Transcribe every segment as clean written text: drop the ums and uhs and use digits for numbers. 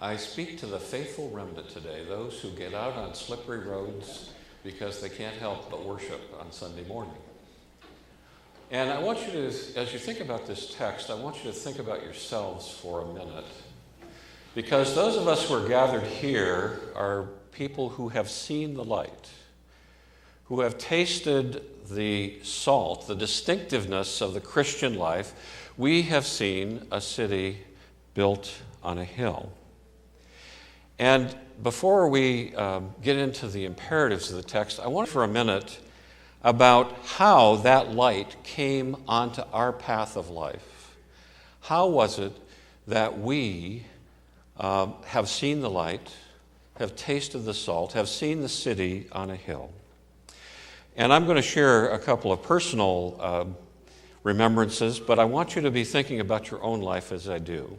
I speak to the faithful remnant today, those who get out on slippery roads because they can't help but worship on Sunday morning. And I want you to, as you think about this text, I want you to think about yourselves for a minute. Because those of us who are gathered here are people who have seen the light, who have tasted the salt, the distinctiveness of the Christian life. We have seen a city built on a hill. And before we get into the imperatives of the text, I want for a minute about how that light came onto our path of life. How was it that we have seen the light, have tasted the salt, have seen the city on a hill? And I'm going to share a couple of personal remembrances, but I want you to be thinking about your own life as I do.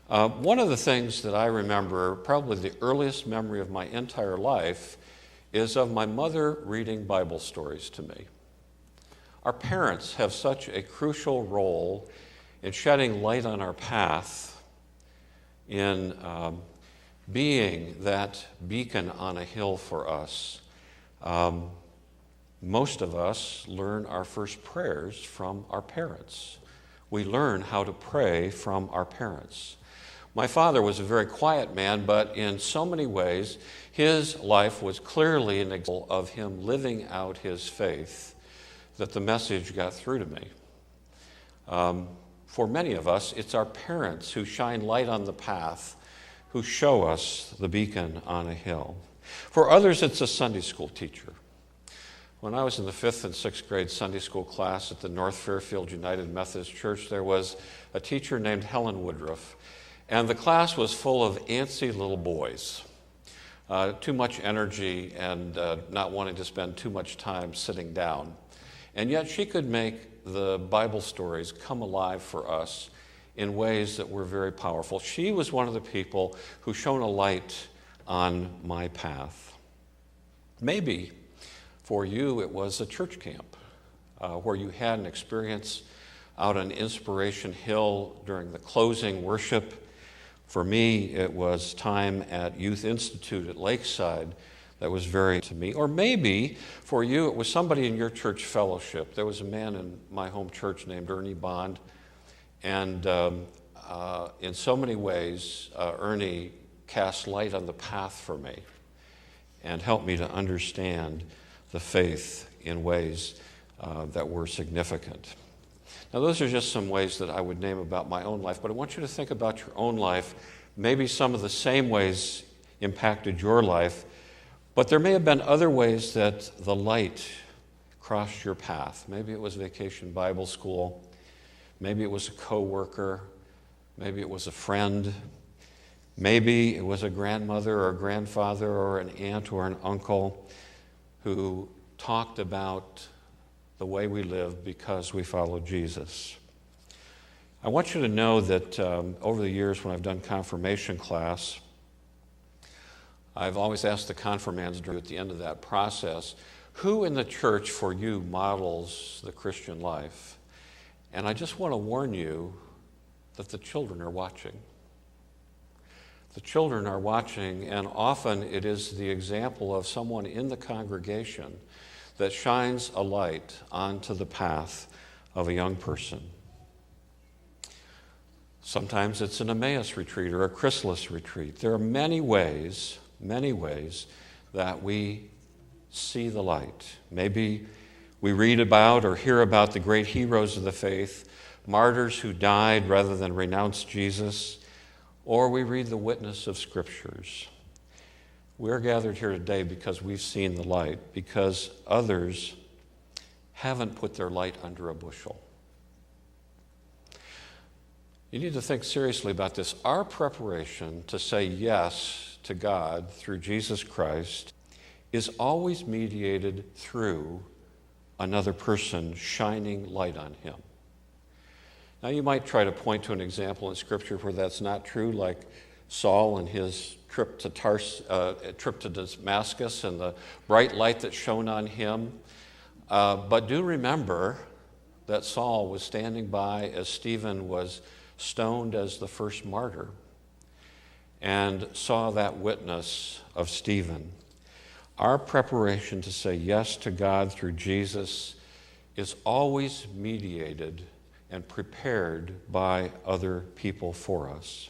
One of the things that I remember, probably the earliest memory of my entire life, is of my mother reading Bible stories to me. Our parents have such a crucial role in shedding light on our path, in being that beacon on a hill for us. Most of us learn our first prayers from our parents. We learn how to pray from our parents. My father was a very quiet man, but in so many ways, his life was clearly an example of him living out his faith, that the message got through to me. For many of us, it's our parents who shine light on the path, who show us the beacon on a hill. For others, it's a Sunday school teacher. When I was in the 5th and 6th grade Sunday school class at the North Fairfield United Methodist Church, there was a teacher named Helen Woodruff. And the class was full of antsy little boys, too much energy and not wanting to spend too much time sitting down. And yet she could make the Bible stories come alive for us in ways that were very powerful. She was one of the people who shone a light on my path. Maybe for you it was a church camp where you had an experience out on Inspiration Hill during the closing worship. For me, it was time at Youth Institute at Lakeside that was very to me. Or maybe for you, it was somebody in your church fellowship. There was a man in my home church named Ernie Bond. And in so many ways, Ernie cast light on the path for me and helped me to understand the faith in ways that were significant. Now, those are just some ways that I would name about my own life, but I want you to think about your own life. Maybe some of the same ways impacted your life, but there may have been other ways that the light crossed your path. Maybe it was Vacation Bible School. Maybe it was a coworker. Maybe it was a friend. Maybe it was a grandmother or a grandfather or an aunt or an uncle who talked about the way we live because we follow Jesus. I want you to know that over the years when I've done confirmation class, I've always asked the confirmands at the end of that process, who in the church for you models the Christian life? And I just want to warn you that the children are watching. The children are watching, and often it is the example of someone in the congregation that shines a light onto the path of a young person. Sometimes it's an Emmaus retreat or a chrysalis retreat. There are many ways that we see the light. Maybe we read about or hear about the great heroes of the faith, martyrs who died rather than renounce Jesus, or we read the witness of scriptures. We're gathered here today because we've seen the light, because others haven't put their light under a bushel. You need to think seriously about this. Our preparation to say yes to God through Jesus Christ is always mediated through another person shining light on him. Now, you might try to point to an example in Scripture where that's not true, like Saul and his trip to Damascus and the bright light that shone on him. But do remember that Saul was standing by as Stephen was stoned as the first martyr. and saw that witness of Stephen. Our preparation to say yes to God through Jesus is always mediated and prepared by other people for us.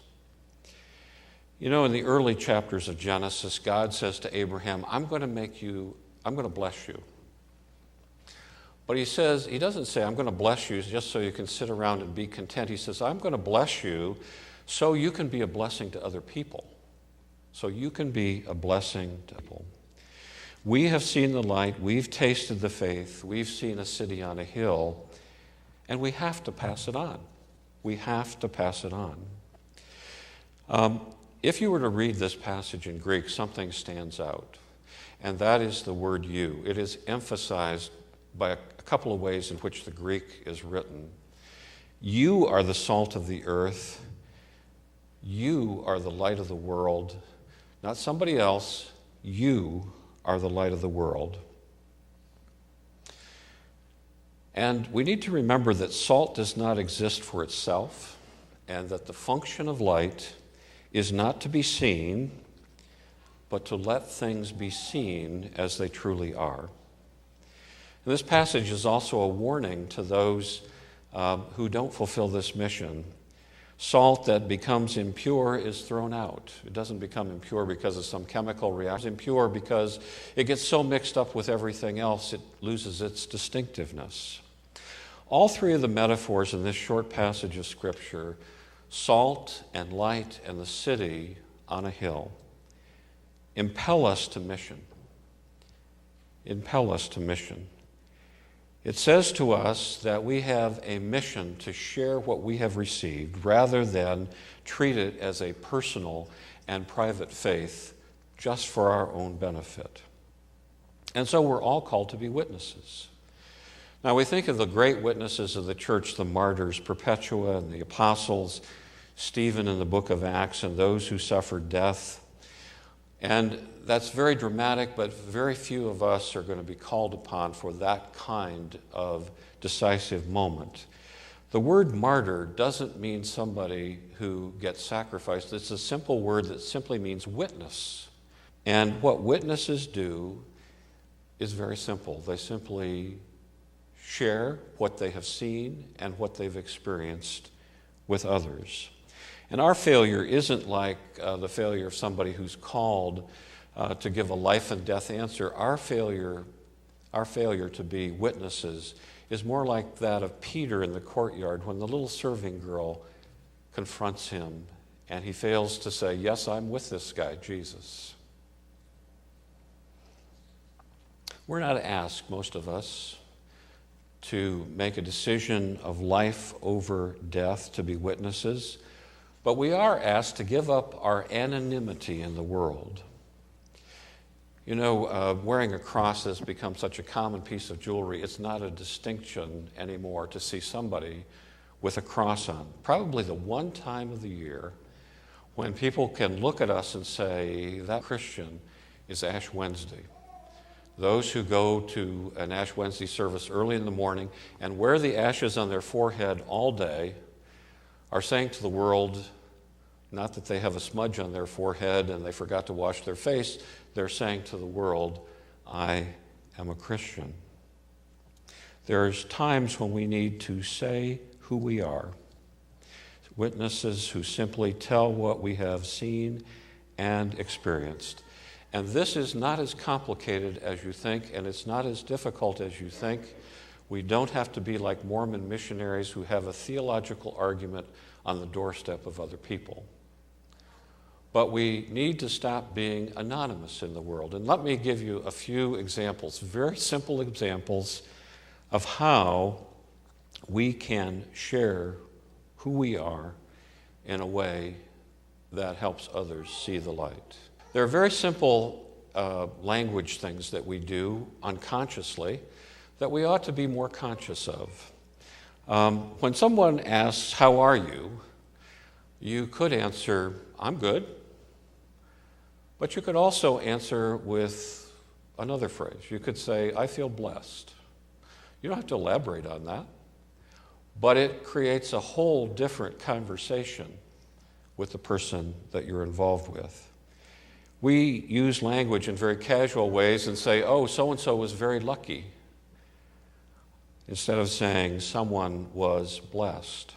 You know, in the early chapters of Genesis, God says to Abraham, I'm going to bless you. But he doesn't say, I'm going to bless you just so you can sit around and be content. He says, I'm going to bless you so you can be a blessing to other people. So you can be a blessing to people. We have seen the light, we've tasted the faith, we've seen a city on a hill, and we have to pass it on. We have to pass it on. If you were to read this passage in Greek, something stands out, and that is the word you. It is emphasized by a couple of ways in which the Greek is written. You are the salt of the earth. You are the light of the world. Not somebody else. You are the light of the world. And we need to remember that salt does not exist for itself, and that the function of light is not to be seen, but to let things be seen as they truly are. And this passage is also a warning to those who don't fulfill this mission. Salt that becomes impure is thrown out. It doesn't become impure because of some chemical reaction. It's impure because it gets so mixed up with everything else, it loses its distinctiveness. All three of the metaphors in this short passage of Scripture, salt and light and the city on a hill, impel us to mission. Impel us to mission. It says to us that we have a mission to share what we have received rather than treat it as a personal and private faith just for our own benefit. And so we're all called to be witnesses. Now we think of the great witnesses of the church, the martyrs, Perpetua and the apostles, Stephen in the book of Acts, and those who suffered death. And that's very dramatic, but very few of us are going to be called upon for that kind of decisive moment. The word martyr doesn't mean somebody who gets sacrificed. It's a simple word that simply means witness. And what witnesses do is very simple. They simply share what they have seen and what they've experienced with others. And our failure isn't like the failure of somebody who's called to give a life and death answer. Our failure to be witnesses is more like that of Peter in the courtyard when the little serving girl confronts him and he fails to say, yes, I'm with this guy, Jesus. We're not asked, most of us, to make a decision of life over death to be witnesses. But we are asked to give up our anonymity in the world. You know, wearing a cross has become such a common piece of jewelry. It's not a distinction anymore to see somebody with a cross on. Probably the one time of the year when people can look at us and say, that Christian is Ash Wednesday. Those who go to an Ash Wednesday service early in the morning and wear the ashes on their forehead all day are saying to the world, not that they have a smudge on their forehead and they forgot to wash their face, they're saying to the world, I am a Christian. There's times when we need to say who we are. Witnesses who simply tell what we have seen and experienced. And this is not as complicated as you think, and it's not as difficult as you think. We don't have to be like Mormon missionaries who have a theological argument on the doorstep of other people. But we need to stop being anonymous in the world. And let me give you a few examples, very simple examples of how we can share who we are in a way that helps others see the light. There are very simple language things that we do unconsciously that we ought to be more conscious of. When someone asks, how are you? You could answer, I'm good. But you could also answer with another phrase. You could say, I feel blessed. You don't have to elaborate on that. But it creates a whole different conversation with the person that you're involved with. We use language in very casual ways and say, oh, so-and-so was very lucky, instead of saying someone was blessed.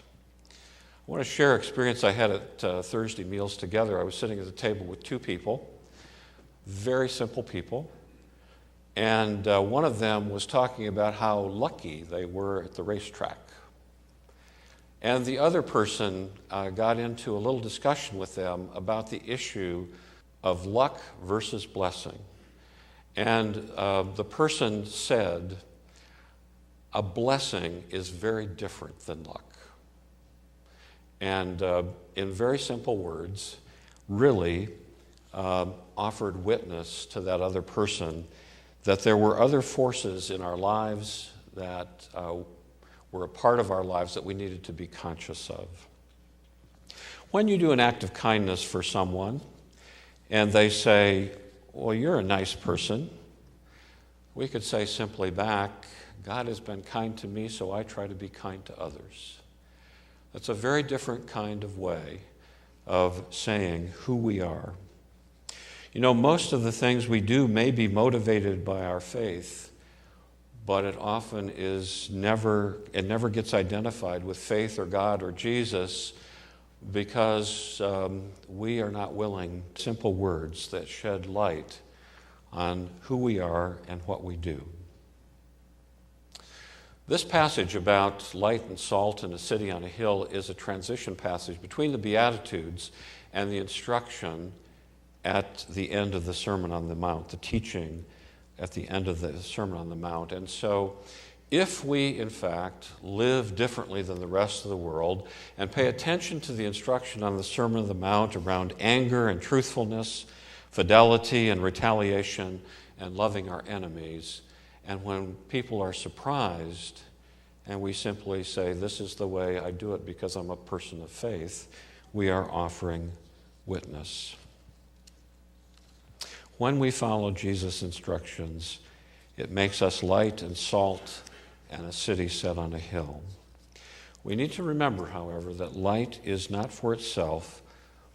I want to share an experience I had at Thursday Meals Together. I was sitting at the table with two people, very simple people, and one of them was talking about how lucky they were at the racetrack. And the other person got into a little discussion with them about the issue of luck versus blessing. And the person said, a blessing is very different than luck. And in very simple words, really offered witness to that other person that there were other forces in our lives that were a part of our lives that we needed to be conscious of. When you do an act of kindness for someone and they say, well, you're a nice person, we could say simply back, God has been kind to me, so I try to be kind to others. That's a very different kind of way of saying who we are. You know, most of the things we do may be motivated by our faith, but it often never gets identified with faith or God or Jesus because we are not willing. Simple words that shed light on who we are and what we do. This passage about light and salt in a city on a hill is a transition passage between the Beatitudes and the instruction at the end of the Sermon on the Mount, the teaching at the end of the Sermon on the Mount. And so if we, in fact, live differently than the rest of the world and pay attention to the instruction on the Sermon on the Mount around anger and truthfulness, fidelity and retaliation, and loving our enemies, and when people are surprised and we simply say, this is the way I do it because I'm a person of faith, we are offering witness. When we follow Jesus' instructions, it makes us light and salt and a city set on a hill. We need to remember, however, that light is not for itself,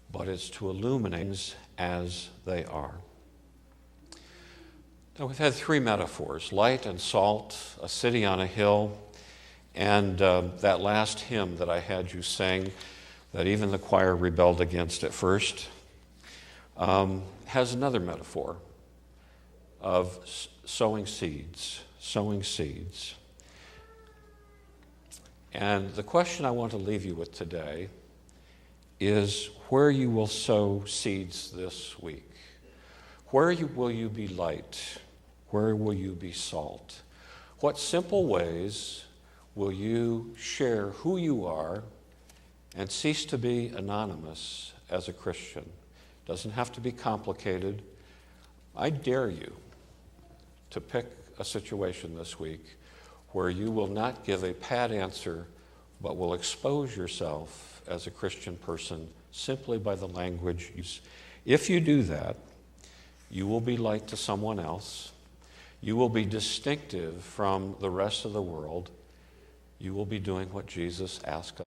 but it's to illuminate things as they are. Now, we've had three metaphors, light and salt, a city on a hill, and that last hymn that I had you sing, that even the choir rebelled against at first, has another metaphor of sowing seeds. And the question I want to leave you with today is where you will sow seeds this week. Where will you be light? Where will you be salt? What simple ways will you share who you are and cease to be anonymous as a Christian? Doesn't have to be complicated. I dare you to pick a situation this week where you will not give a pat answer, but will expose yourself as a Christian person simply by the language you use. If you do that, you will be light to someone else. You will be distinctive from the rest of the world. You will be doing what Jesus asked us.